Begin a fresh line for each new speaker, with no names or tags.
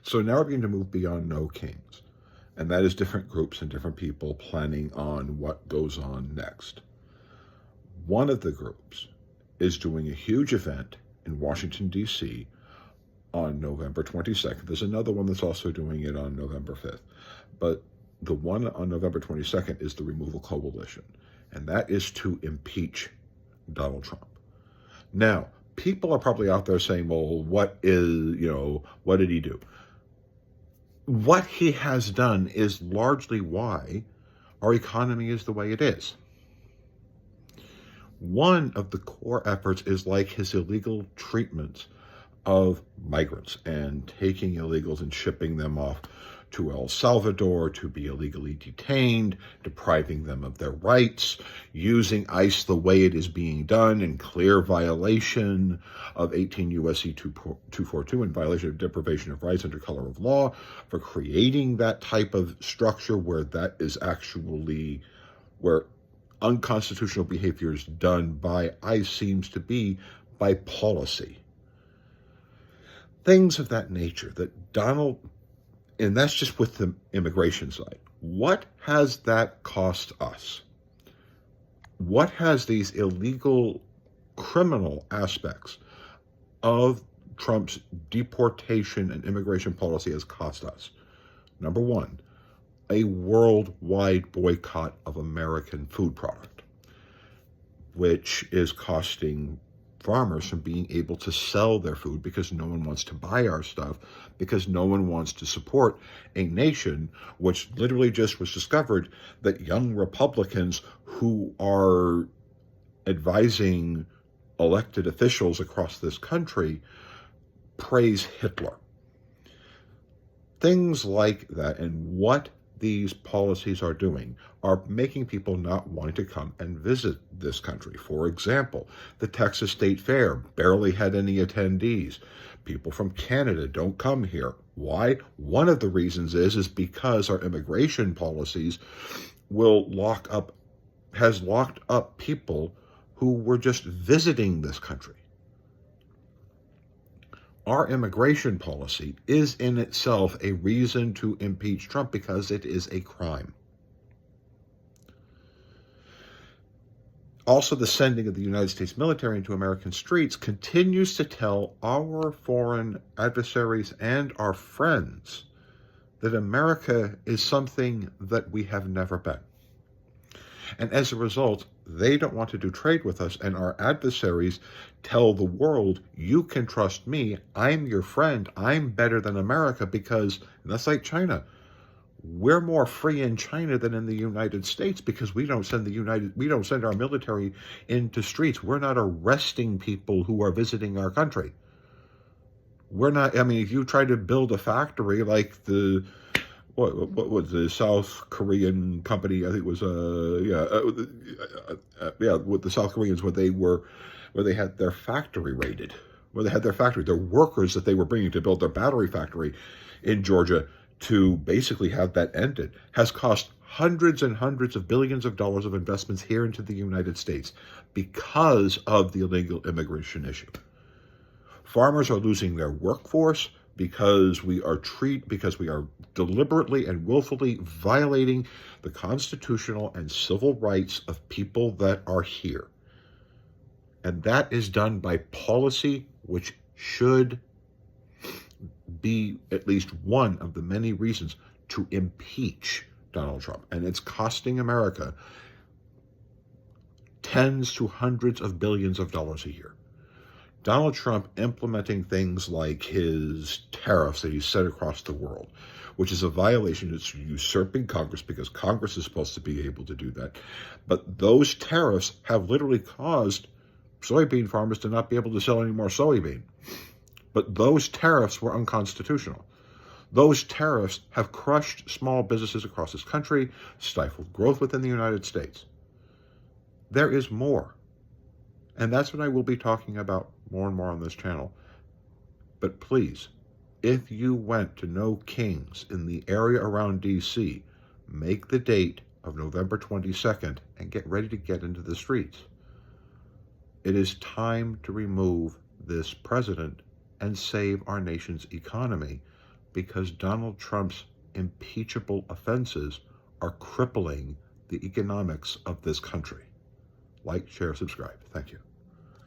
So now we're going to move beyond no kings. And that is different groups and different people planning on what goes on next. One of the groups is doing a huge event in Washington, D.C. on November 22nd. There's another one that's also doing it on November 5th. But the one on November 22nd is the Removal Coalition. And that is to impeach Donald Trump. Now, people are probably out there saying, well, what did he do? What he has done is largely why our economy is the way it is. One of the core efforts is like his illegal treatment of migrants and taking illegals and shipping them off to El Salvador to be illegally detained, depriving them of their rights, using ICE the way it is being done in clear violation of 18 U.S.C. 242 in violation of deprivation of rights under color of law, for creating that type of structure where that is actually where unconstitutional behavior is done by ICE seems to be by policy. Things of that nature that Donald, and that's just with the immigration side. What has that cost us? What has these illegal criminal aspects of Trump's deportation and immigration policy has cost us? Number one, a worldwide boycott of American food product, which is costing farmers from being able to sell their food because no one wants to buy our stuff, because no one wants to support a nation which literally just was discovered that young Republicans who are advising elected officials across this country praise Hitler. Things like that, and what these policies are doing are making people not want to come and visit this country. For example, the Texas State Fair barely had any attendees. People from Canada don't come here. Why? One of the reasons is because our immigration policies has locked up people who were just visiting this country. Our immigration policy is in itself a reason to impeach Trump because it is a crime. Also, the sending of the United States military into American streets continues to tell our foreign adversaries and our friends that America is something that we have never been. And as a result, they don't want to do trade with us, and our adversaries tell the world, you can trust me, I'm your friend, I'm better than America, because, and that's like China, we're more free in China than in the United States because we don't send our military into streets. We're not arresting people who are visiting our country. We're not, if you try to build a factory like what was the South Korean company? I think it was with the South Koreans where they had their factory raided, their workers that they were bringing to build their battery factory in Georgia to basically have that ended, has cost hundreds and hundreds of billions of dollars of investments here into the United States because of the illegal immigration issue. Farmers are losing their workforce because we are deliberately and willfully violating the constitutional and civil rights of people that are here. And that is done by policy which should be at least one of the many reasons to impeach Donald Trump. And it's costing America tens to hundreds of billions of dollars a year. Donald Trump implementing things like his tariffs that he set across the world, which is a violation. It's usurping Congress because Congress is supposed to be able to do that. But those tariffs have literally caused soybean farmers to not be able to sell any more soybean. But those tariffs were unconstitutional. Those tariffs have crushed small businesses across this country, stifled growth within the United States. There is more. And that's what I will be talking about more and more on this channel. But please, if you went to no kings in the area around D.C., make the date of November 22nd and get ready to get into the streets. It is time to remove this president and save our nation's economy because Donald Trump's impeachable offenses are crippling the economics of this country. Like, share, subscribe. Thank you.